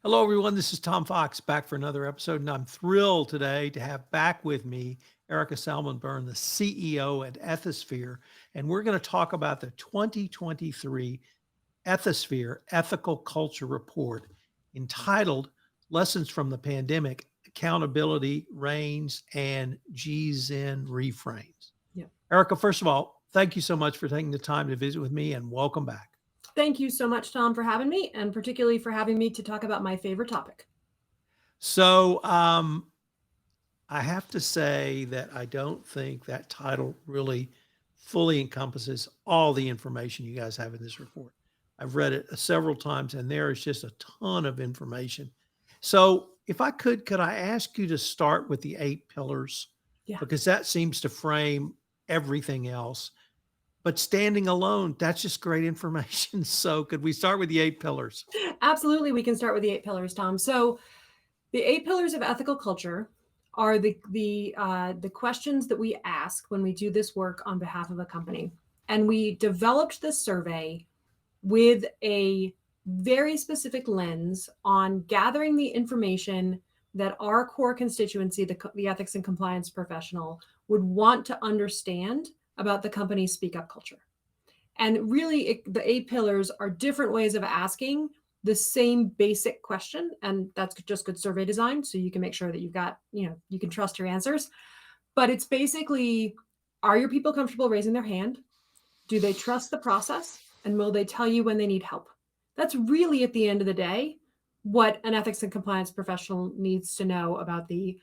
Hello, everyone. This is Tom Fox back for another episode, and I'm thrilled today to have back with me Erica Salmon Byrne, the CEO at Ethisphere, and we're going to talk about the 2023 Ethisphere Ethical Culture Report entitled Lessons from the Pandemic, Accountability, Reigns, and G's in Refrains. Yeah. Erica, first of all, thank you so much for taking the time to visit with me, and welcome back. Thank you so much, Tom, for having me, and particularly for having me to talk about my favorite topic. So, I have to say that I don't think that title really fully encompasses all the information you guys have in this report. I've read it several times and there is just a ton of information. So, if I could I ask you to start with the 8 pillars? Yeah. Because that seems to frame everything else. But standing alone, that's just great information. So, could we start with the 8 pillars? Absolutely, we can start with the 8 pillars, Tom. So, the 8 pillars of ethical culture are the questions that we ask when we do this work on behalf of a company. And we developed this survey with a very specific lens on gathering the information that our core constituency, the ethics and compliance professional, would want to understand about the company's speak up culture. And really, the 8 pillars are different ways of asking the same basic question. And that's just good survey design. So you can make sure that you've got, you can trust your answers. But it's basically, are your people comfortable raising their hand? Do they trust the process? And will they tell you when they need help? That's really, at the end of the day, what an ethics and compliance professional needs to know about the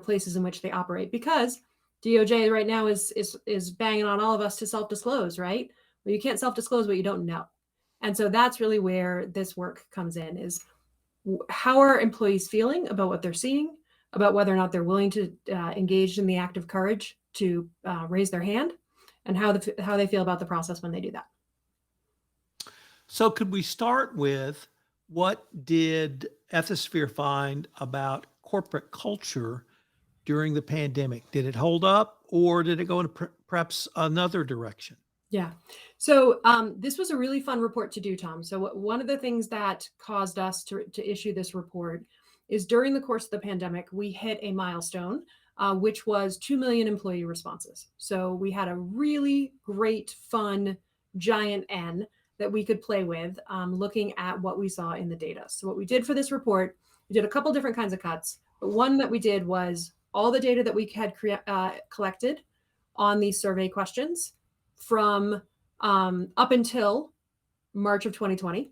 places in which they operate, because DOJ right now is banging on all of us to self-disclose, right? Well, you can't self-disclose what you don't know. And so that's really where this work comes in, is how are employees feeling about what they're seeing, about whether or not they're willing to engage in the act of courage to raise their hand, and how they feel about the process when they do that. So could we start with what did Ethisphere find about corporate culture during the pandemic? Did it hold up or did it go in perhaps another direction? Yeah. So this was a really fun report to do, Tom. So one of the things that caused us to issue this report is during the course of the pandemic, we hit a milestone, which was 2 million employee responses. So we had a really great, fun, giant N that we could play with, looking at what we saw in the data. So what we did for this report, we did a couple different kinds of cuts, but one that we did was all the data that we had collected on these survey questions from up until March of 2020,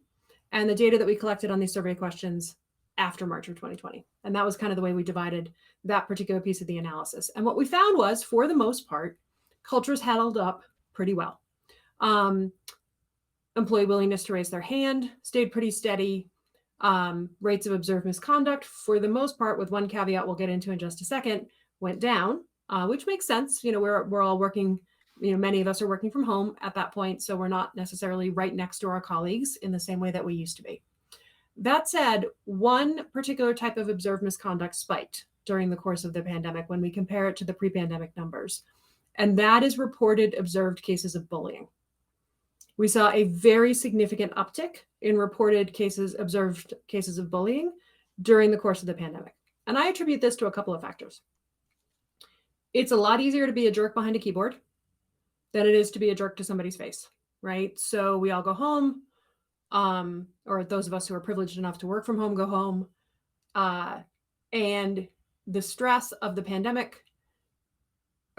and the data that we collected on these survey questions after March of 2020. And that was kind of the way we divided that particular piece of the analysis. And what we found was, for the most part, cultures held up pretty well. Employee willingness to raise their hand stayed pretty steady. Rates of observed misconduct, for the most part, with one caveat we'll get into in just a second, went down, which makes sense. We're all working, many of us are working from home at that point, so we're not necessarily right next to our colleagues in the same way that we used to be. That said, one particular type of observed misconduct spiked during the course of the pandemic when we compare it to the pre-pandemic numbers, and that is reported observed cases of bullying. We saw a very significant uptick in reported observed cases of bullying during the course of the pandemic. And I attribute this to a couple of factors. It's a lot easier to be a jerk behind a keyboard than it is to be a jerk to somebody's face, right? So we all go home, or those of us who are privileged enough to work from home go home, and the stress of the pandemic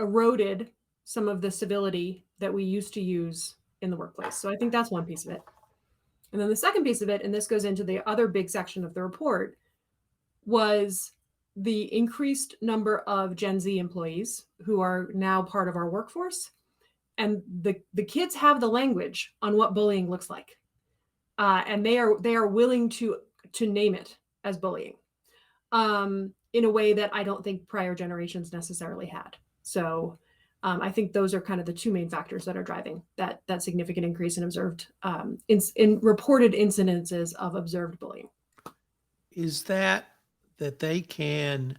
eroded some of the civility that we used to use in the workplace. So I think that's one piece of it. And then the second piece of it, and this goes into the other big section of the report, was the increased number of Gen Z employees who are now part of our workforce. And the kids have the language on what bullying looks like. And they are willing to name it as bullying in a way that I don't think prior generations necessarily had. So I think those are kind of the two main factors that are driving that significant increase in observed, in reported incidences of observed bullying. Is that they can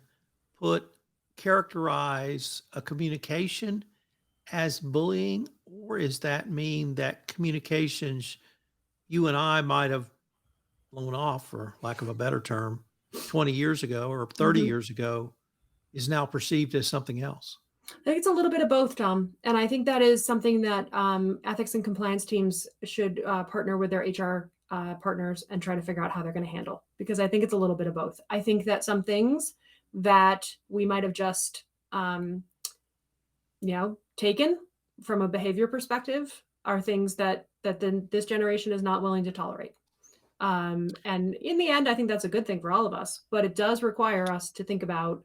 characterize a communication as bullying, or is that mean that communications you and I might have blown off, for lack of a better term, 20 years ago or 30 Mhm. years ago is now perceived as something else? I think it's a little bit of both, Tom. And I think that is something that ethics and compliance teams should partner with their HR partners and try to figure out how they're going to handle. Because I think it's a little bit of both. I think that some things that we might have just, um, taken from a behavior perspective are things that then this generation is not willing to tolerate. And in the end, I think that's a good thing for all of us. But it does require us to think about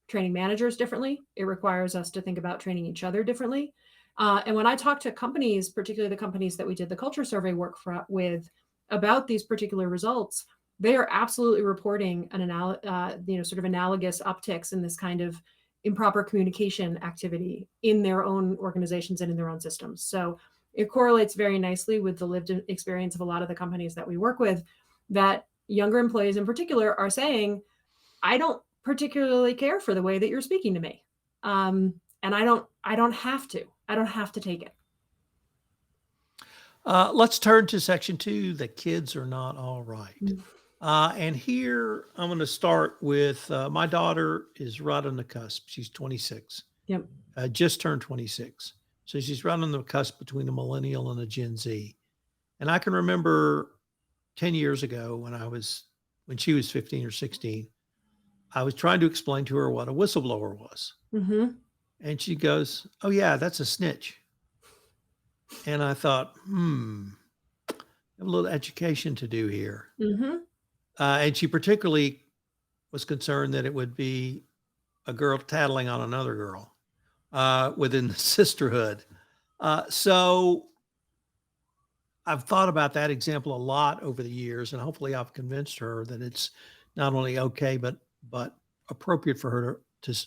training managers differently. It requires us to think about training each other differently. And when I talk to companies, particularly the companies that we did the culture survey work with about these particular results, they are absolutely reporting sort of analogous upticks in this kind of improper communication activity in their own organizations and in their own systems. So it correlates very nicely with the lived experience of a lot of the companies that we work with, that younger employees in particular are saying, I don't particularly care for the way that you're speaking to me. And I don't have to. I don't have to take it. Let's turn to section 2. The kids are not all right. Mm. And here I'm going to start with my daughter is right on the cusp. She's 26, Yep. just turned 26. So she's right on the cusp between a millennial and a Gen Z. And I can remember 10 years ago when she was 15 or 16, I was trying to explain to her what a whistleblower was. Mm-hmm. And she goes, "Oh, yeah, that's a snitch." And I thought, I have a little education to do here. Mm-hmm. And she particularly was concerned that it would be a girl tattling on another girl within the sisterhood. So I've thought about that example a lot over the years, and hopefully I've convinced her that it's not only okay, but appropriate for her to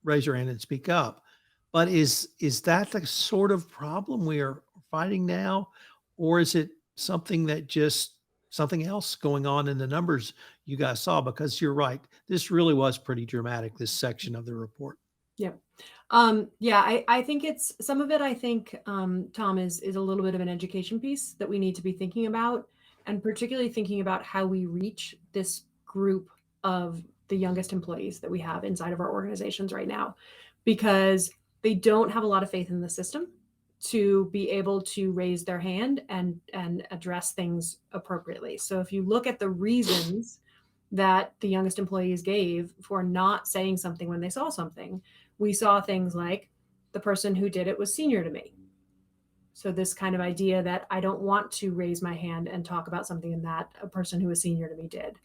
raise her hand and speak up. But is that the sort of problem we are fighting now, or is it something that just something else going on in the numbers you guys saw? Because you're right, this really was pretty dramatic. This section of the report. Yep. Yeah, I think it's some of it, I think, Tom, is a little bit of an education piece that we need to be thinking about, and particularly thinking about how we reach this group of the youngest employees that we have inside of our organizations right now, because they don't have a lot of faith in the system to be able to raise their hand and address things appropriately. So if you look at the reasons that the youngest employees gave for not saying something when they saw something, we saw things like the person who did it was senior to me. So this kind of idea that I don't want to raise my hand and talk about something that a person who was senior to me did.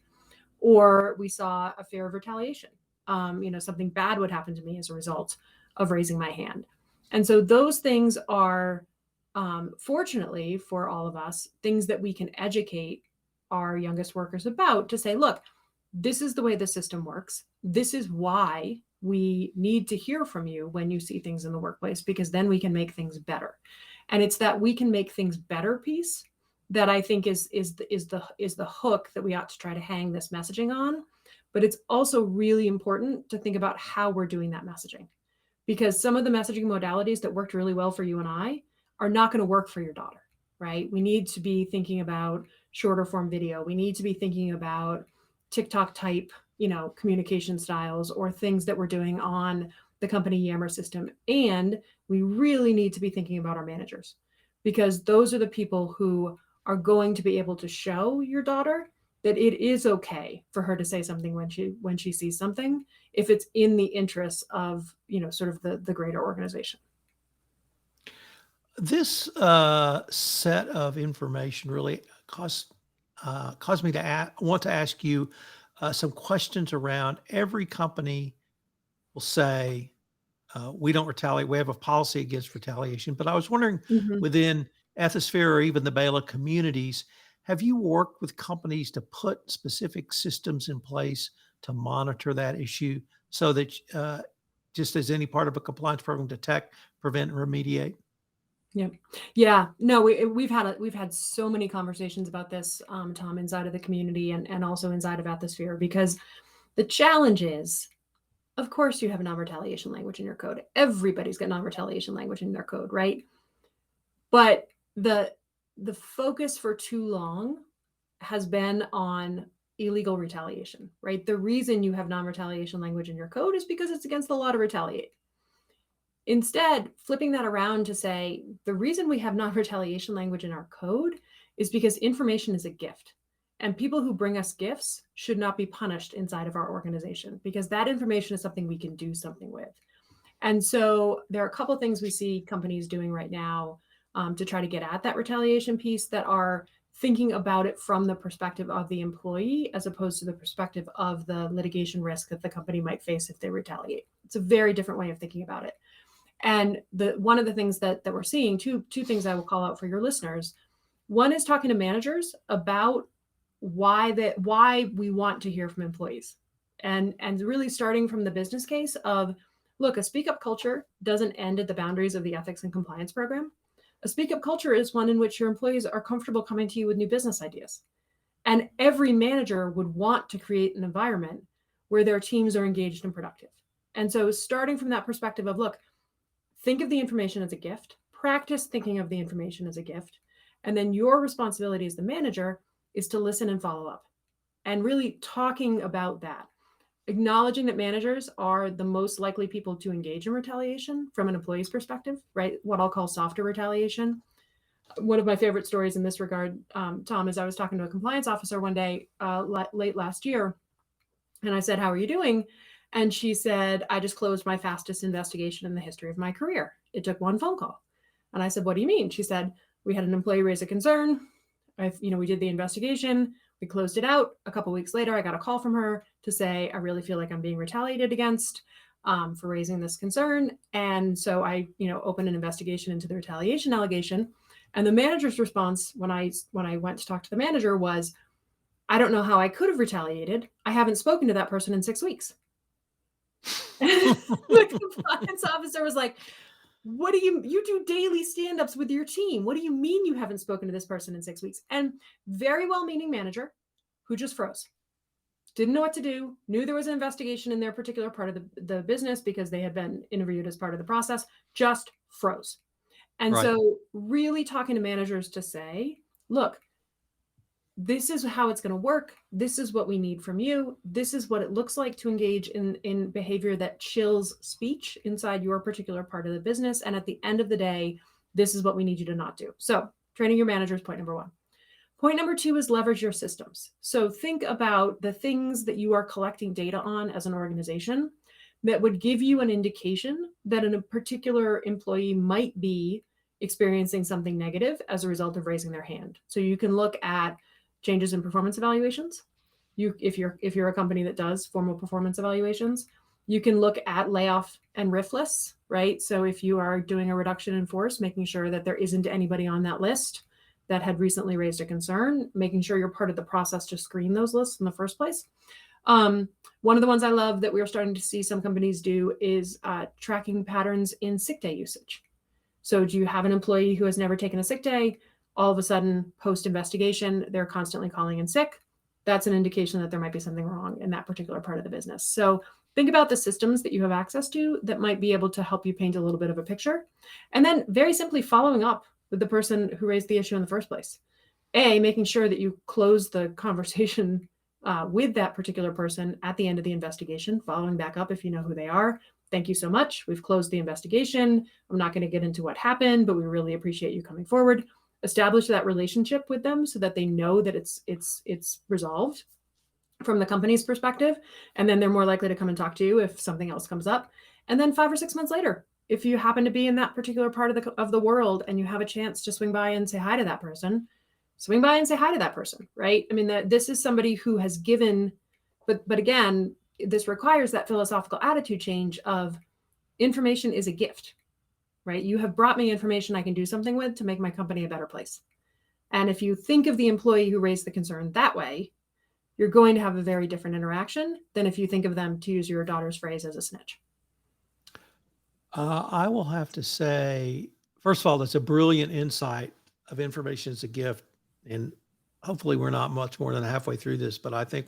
Or we saw a fear of retaliation. Something bad would happen to me as a result of raising my hand. And so those things are, fortunately for all of us, things that we can educate our youngest workers about, to say, look, this is the way the system works. This is why we need to hear from you when you see things in the workplace, because then we can make things better. And it's that we can make things better piece that I think is the hook that we ought to try to hang this messaging on. But it's also really important to think about how we're doing that messaging, because some of the messaging modalities that worked really well for you and I are not going to work for your daughter, right? We need to be thinking about shorter form video. We need to be thinking about TikTok type, communication styles, or things that we're doing on the company Yammer system. And we really need to be thinking about our managers, because those are the people who are going to be able to show your daughter that it is okay for her to say something when she sees something, if it's in the interests of, sort of the greater organization. This set of information really caused me to want to ask you some questions around. Every company will say, we don't retaliate. We have a policy against retaliation. But I was wondering, Mhm. within Ethisphere or even the Bela communities, have you worked with companies to put specific systems in place to monitor that issue, so that just as any part of a compliance program, detect, prevent, and remediate? Yeah. Yeah. No, we've had so many conversations about this, Tom, inside of the community and also inside of Ethisphere, because the challenge is, of course, you have non-retaliation language in your code. Everybody's got non-retaliation language in their code, right? But the focus for too long has been on illegal retaliation, right? The reason you have non-retaliation language in your code is because it's against the law to retaliate. Instead, flipping that around to say, the reason we have non-retaliation language in our code is because information is a gift. And people who bring us gifts should not be punished inside of our organization, because that information is something we can do something with. And so there are a couple of things we see companies doing right now to try to get at that retaliation piece that are thinking about it from the perspective of the employee as opposed to the perspective of the litigation risk that the company might face if they retaliate. It's a very different way of thinking about it. And one of the things that we're seeing, two things I will call out for your listeners. One is talking to managers about why we want to hear from employees, and really starting from the business case of, look, a speak up culture doesn't end at the boundaries of the ethics and compliance program. A speak up culture is one in which your employees are comfortable coming to you with new business ideas. And every manager would want to create an environment where their teams are engaged and productive. And so starting from that perspective of, look, think of the information as a gift, practice thinking of the information as a gift. And then your responsibility as the manager is to listen and follow up, and really talking about that, acknowledging that managers are the most likely people to engage in retaliation from an employee's perspective, right? What I'll call softer retaliation. One of my favorite stories in this regard, Tom, is I was talking to a compliance officer one day late last year, and I said, "How are you doing?" And she said, "I just closed my fastest investigation in the history of my career. It took one phone call." And I said, "What do you mean?" She said, "We had an employee raise a concern. We did the investigation. We closed it out. A couple of weeks later, I got a call from her to say, I really feel like I'm being retaliated against for raising this concern. And so I, opened an investigation into the retaliation allegation. And the manager's response when I went to talk to the manager was, I don't know how I could have retaliated. I haven't spoken to that person in 6 weeks." The compliance officer was like, "What do you do daily stand-ups with your team? What do you mean you haven't spoken to this person in 6 weeks?" And very well-meaning manager who just froze, didn't know what to do, knew there was an investigation in their particular part of the business because they had been interviewed as part of the process, just froze. And Right. so really talking to managers to say, look, this is how it's going to work. This is what we need from you. This is what it looks like to engage in behavior that chills speech inside your particular part of the business. And at the end of the day, this is what we need you to not do. So training your managers, point number one. Point number two is leverage your systems. So think about the things that you are collecting data on as an organization that would give you an indication that a particular employee might be experiencing something negative as a result of raising their hand. So you can look at changes in performance evaluations. If you're a company that does formal performance evaluations, you can look at layoff and RIF lists, right? So if you are doing a reduction in force, making sure that there isn't anybody on that list that had recently raised a concern, making sure you're part of the process to screen those lists in the first place. One of the ones I love that we are starting to see some companies do is tracking patterns in sick day usage. So do you have an employee who has never taken a sick day? All of a sudden, post-investigation, they're constantly calling in sick. That's an indication that there might be something wrong in that particular part of the business. So think about the systems that you have access to that might be able to help you paint a little bit of a picture. And then very simply following up with the person who raised the issue in the first place. Making sure that you close the conversation with that particular person at the end of the investigation, following back up if you know who they are. Thank you so much. We've closed the investigation. I'm not going to get into what happened, but we really appreciate you coming forward. Establish that relationship with them so that they know that it's resolved from the company's perspective. And then they're more likely to come and talk to you if something else comes up. And then 5 or 6 months later, if you happen to be in that particular part of the world and you have a chance to swing by and say hi to that person, swing by and say hi to that person, right? I mean, this is somebody who has given, but again, this requires that philosophical attitude change of information is a gift, right? You have brought me information I can do something with to make my company a better place. And if you think of the employee who raised the concern that way, you're going to have a very different interaction than if you think of them, to use your daughter's phrase, as a snitch. I will have to say, first of all, that's a brilliant insight of information as a gift. And hopefully we're not much more than halfway through this, but I think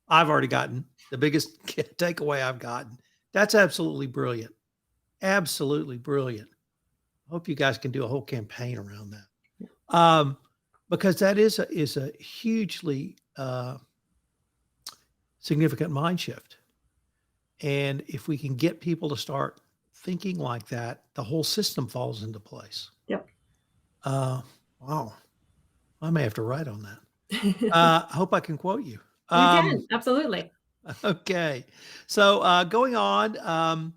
I've already gotten the biggest takeaway I've gotten. That's absolutely brilliant. Absolutely brilliant. I hope you guys can do a whole campaign around that. because that is a hugely significant mind shift. And if we can get people to start thinking like that, the whole system falls into place. Yep. Wow. I may have to write on that. You I hope I can quote you. can, absolutely. Okay. So going on,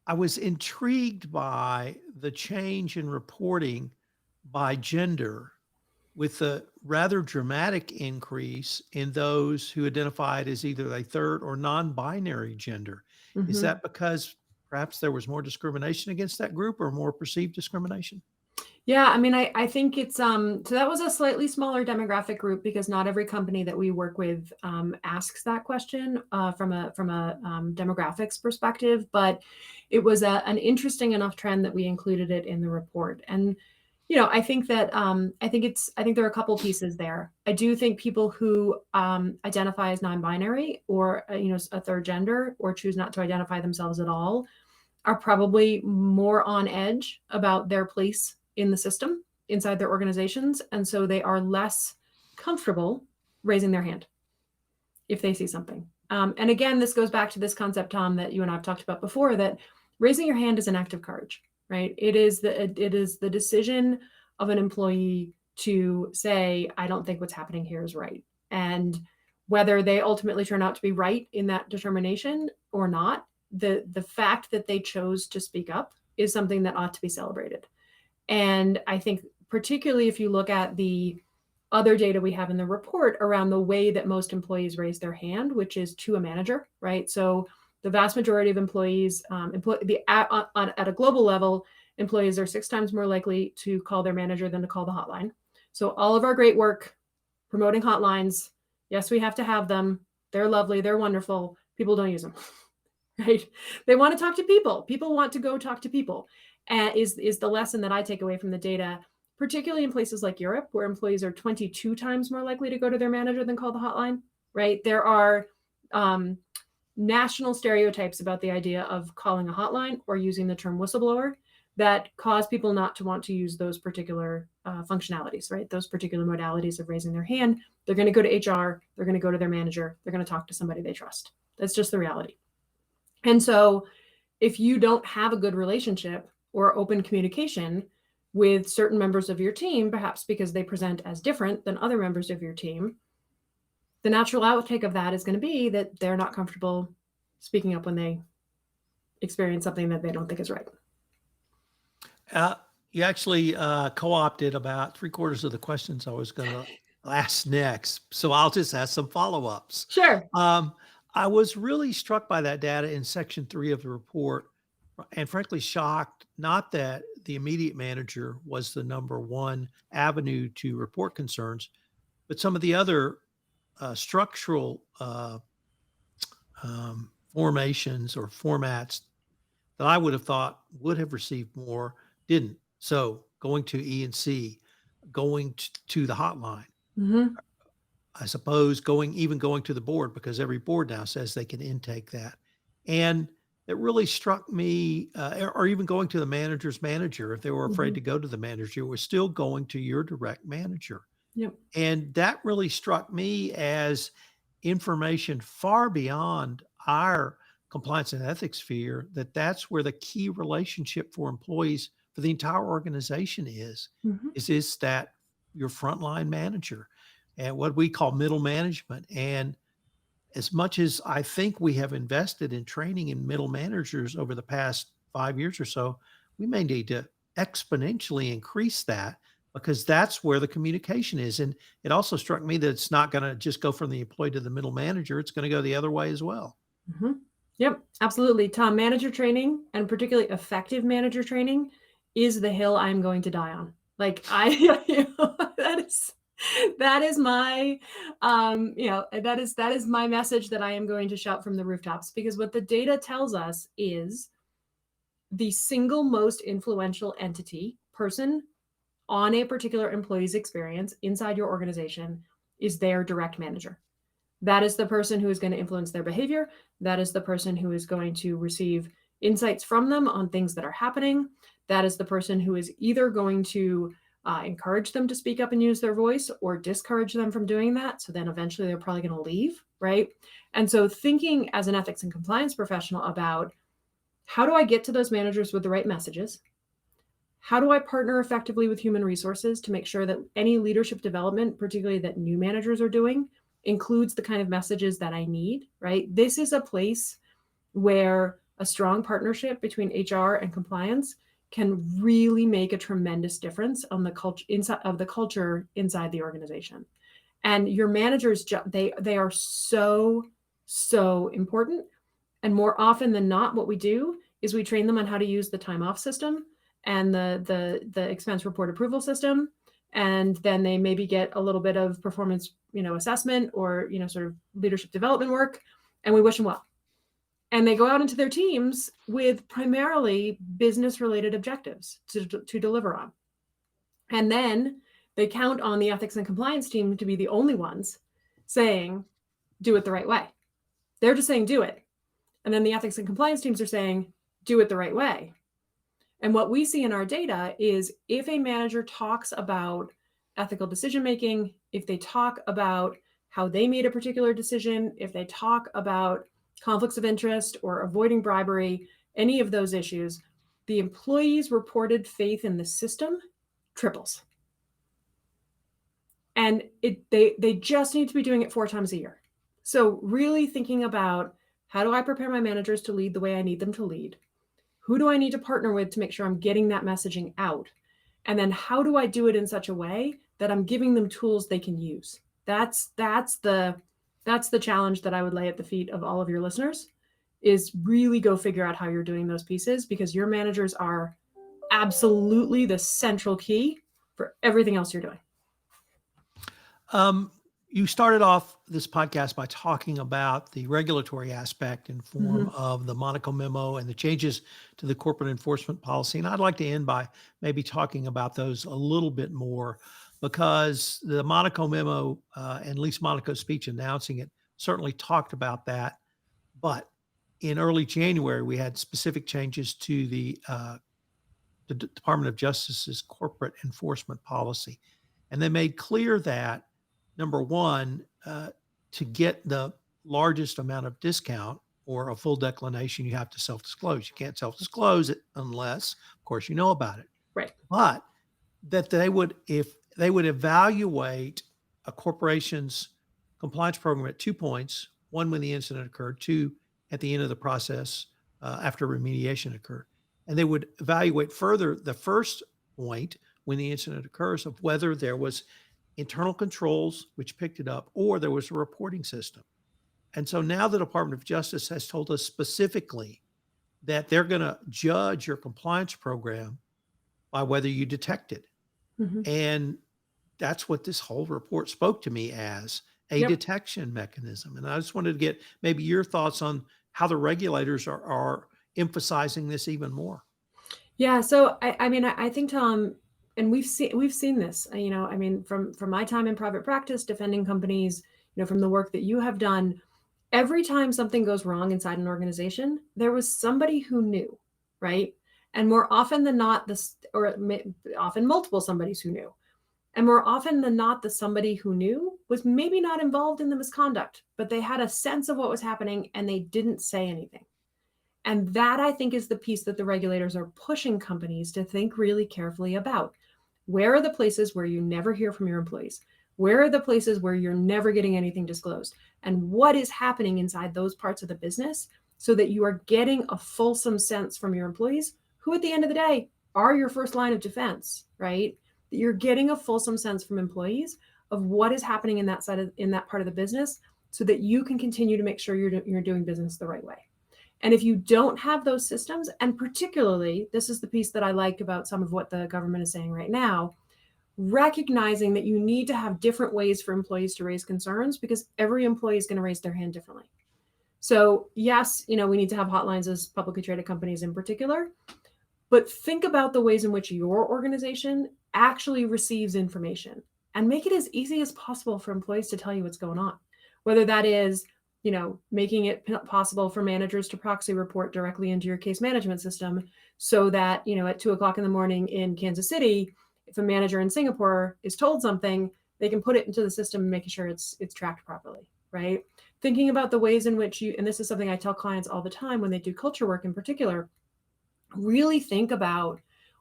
I was intrigued by the change in reporting by gender with the rather dramatic increase in those who identified as either a third or non-binary gender. Is Mhm. that because perhaps there was more discrimination against that group or more perceived discrimination? Yeah, I mean, I think it's so that was a slightly smaller demographic group because not every company that we work with asks that question from a demographics perspective, but it was an interesting enough trend that we included it in the report. And I think that I think there are a couple pieces there. I do think people who identify as non-binary or a third gender or choose not to identify themselves at all are probably more on edge about their place in the system inside their organizations. And so they are less comfortable raising their hand if they see something. And again, this goes back to this concept, Tom, that you and I've talked about before, that raising your hand is an act of courage, right? It is the decision of an employee to say, I don't think what's happening here is right. And whether they ultimately turn out to be right in that determination or not, the fact that they chose to speak up is something that ought to be celebrated. And I think particularly if you look at the other data we have in the report around the way that most employees raise their hand, which is to a manager, right? So the vast majority of employees, at a global level, employees are 6 times more likely to call their manager than to call the hotline. So all of our great work promoting hotlines, yes, we have to have them. They're lovely. They're wonderful. People don't use them. Right? They want to talk to people. People want to go talk to people. And is the lesson that I take away from the data, particularly in places like Europe, where employees are 22 times more likely to go to their manager than call the hotline, right? There are national stereotypes about the idea of calling a hotline or using the term whistleblower that cause people not to want to use those particular functionalities, right? Those particular modalities of raising their hand. They're going to go to HR. They're going to go to their manager. They're going to talk to somebody they trust. That's just the reality. And so if you don't have a good relationship or open communication with certain members of your team, perhaps because they present as different than other members of your team, the natural outtake of that is going to be that they're not comfortable speaking up when they experience something that they don't think is right. You actually co-opted about 3/4 of the questions I was going to ask next. So I'll just ask some follow-ups. Sure. I was really struck by that data in section 3 of the report and frankly shocked, not that the immediate manager was the number one avenue to report concerns, but some of the other structural formations or formats that I would have thought would have received more didn't. So going to E&C, going to the hotline, Mm-hmm. I suppose even going to the board because every board now says they can intake that. And it really struck me, or even going to the manager's manager, if they were afraid Mm-hmm. to go to the manager, it was still going to your direct manager. Yep. And that really struck me as information far beyond our compliance and ethics sphere, that's where the key relationship for employees for the entire organization Mm-hmm. is that your frontline manager and what we call middle management. And as much as I think we have invested in training in middle managers over the past 5 years or so, we may need to exponentially increase that because that's where the communication is. And it also struck me that it's not going to just go from the employee to the middle manager. It's going to go the other way as well. Mm-hmm. Yep, absolutely. Tom, manager training and particularly effective manager training is the hill I'm going to die on. Like that is my that is my message that I am going to shout from the rooftops, because what the data tells us is the single most influential person on a particular employee's experience inside your organization is their direct manager. That is the person who is going to influence their behavior. That is the person who is going to receive insights from them on things that are happening. That is the person who is either going to encourage them to speak up and use their voice, or discourage them from doing that. So then eventually they're probably going to leave, right? And so thinking as an ethics and compliance professional about how do I get to those managers with the right messages? How do I partner effectively with human resources to make sure that any leadership development, particularly that new managers are doing, includes the kind of messages that I need, right? This is a place where a strong partnership between HR and compliance can really make a tremendous difference on the culture inside the organization. And your managers, they are so important. And more often than not, what we do is we train them on how to use the time off system and the expense report approval system. And then they maybe get a little bit of performance, assessment or, sort of leadership development work, and we wish them well. And they go out into their teams with primarily business related objectives to deliver on. And then they count on the ethics and compliance team to be the only ones saying, do it the right way. They're just saying, do it. And then the ethics and compliance teams are saying, do it the right way. And what we see in our data is if a manager talks about ethical decision-making, if they talk about how they made a particular decision, if they talk about conflicts of interest or avoiding bribery, any of those issues, the employees' reported faith in the system triples. And they just need to be doing it 4 times a year. So really thinking about, how do I prepare my managers to lead the way I need them to lead? Who do I need to partner with to make sure I'm getting that messaging out? And then how do I do it in such a way that I'm giving them tools they can use? That's the challenge that I would lay at the feet of all of your listeners, is really go figure out how you're doing those pieces, because your managers are absolutely the central key for everything else you're doing. You started off this podcast by talking about the regulatory aspect in form of the Monaco memo and the changes to the corporate enforcement policy. And I'd like to end by maybe talking about those a little bit more, because the Monaco memo and Lisa Monaco's speech announcing it certainly talked about that. But in early January, we had specific changes to the Department of Justice's corporate enforcement policy. And they made clear that, number one, to get the largest amount of discount or a full declination, you have to self-disclose. You can't self-disclose it unless, of course, you know about it. Right. But that if they would evaluate a corporation's compliance program at 2 points, one when the incident occurred, 2 at the end of the process after remediation occurred. And they would evaluate further the first point when the incident occurs of whether there was internal controls which picked it up, or there was a reporting system. And so now the Department of Justice has told us specifically that they're going to judge your compliance program by whether you detect it. And that's what this whole report spoke to me as, a detection mechanism. And I just wanted to get maybe your thoughts on how the regulators are emphasizing this even more. Yeah. So I think, Tom, and we've seen this, from my time in private practice, defending companies, from the work that you have done, every time something goes wrong inside an organization, there was somebody who knew, right? And more often than not, often multiple somebodies who knew. And more often than not, the somebody who knew was maybe not involved in the misconduct, but they had a sense of what was happening and they didn't say anything. And that, I think, is the piece that the regulators are pushing companies to think really carefully about. Where are the places where you never hear from your employees? Where are the places where you're never getting anything disclosed? And what is happening inside those parts of the business so that you are getting a fulsome sense from your employees, who at the end of the day are your first line of defense, right? That you're getting a fulsome sense from employees of what is happening in that part of the business, so that you can continue to make sure you're doing business the right way. And if you don't have those systems, and particularly, this is the piece that I like about some of what the government is saying right now, recognizing that you need to have different ways for employees to raise concerns, because every employee is going to raise their hand differently. So yes, we need to have hotlines as publicly traded companies in particular, but think about the ways in which your organization actually receives information, and make it as easy as possible for employees to tell you what's going on, whether that is making it possible for managers to proxy report directly into your case management system, so that, at 2:00 in the morning in Kansas City, if a manager in Singapore is told something, they can put it into the system and making sure it's tracked properly, right? Thinking about the ways in which and this is something I tell clients all the time when they do culture work in particular, really think about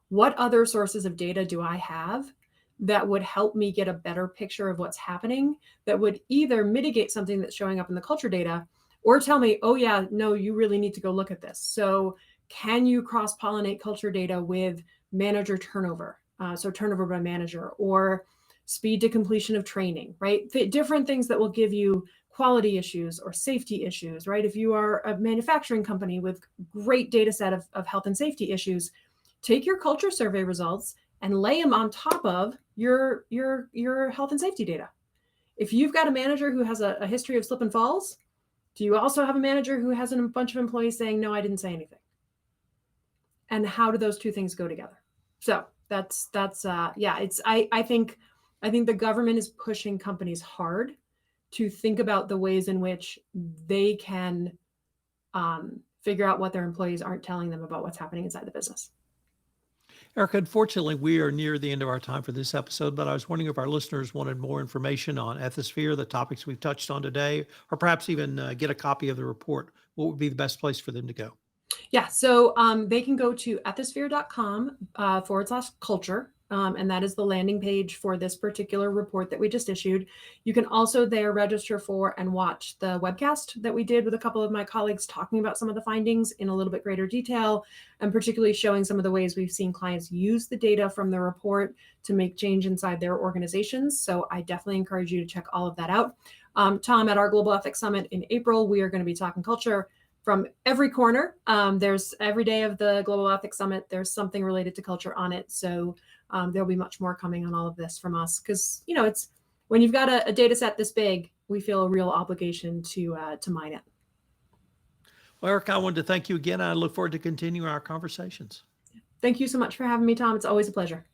what other sources of data do I have that would help me get a better picture of what's happening, that would either mitigate something that's showing up in the culture data or tell me, oh yeah, no, you really need to go look at this. So can you cross-pollinate culture data with manager turnover? So turnover by manager, or speed to completion of training, right? Different things that will give you quality issues or safety issues, right? If you are a manufacturing company with great data set of health and safety issues, take your culture survey results and lay them on top of your health and safety data. If you've got a manager who has a history of slip and falls, do you also have a manager who has a bunch of employees saying, no, I didn't say anything? And how do those two things go together? So that's yeah, I think the government is pushing companies hard to think about the ways in which they can figure out what their employees aren't telling them about what's happening inside the business. Erica, unfortunately, we are near the end of our time for this episode, but I was wondering if our listeners wanted more information on Ethisphere, the topics we've touched on today, or perhaps even get a copy of the report. What would be the best place for them to go? Yeah, so they can go to ethisphere.com /culture. And that is the landing page for this particular report that we just issued. You can also there register for and watch the webcast that we did with a couple of my colleagues talking about some of the findings in a little bit greater detail, and particularly showing some of the ways we've seen clients use the data from the report to make change inside their organizations. So I definitely encourage you to check all of that out. Tom, at our Global Ethics Summit in April, we are going to be talking culture from every corner. There's every day of the Global Ethics Summit, there's something related to culture on it. So there'll be much more coming on all of this from us, because it's when you've got a data set this big, we feel a real obligation to mine it. Well, Erica, I wanted to thank you again. I look forward to continuing our conversations. Thank you so much for having me, Tom. It's always a pleasure.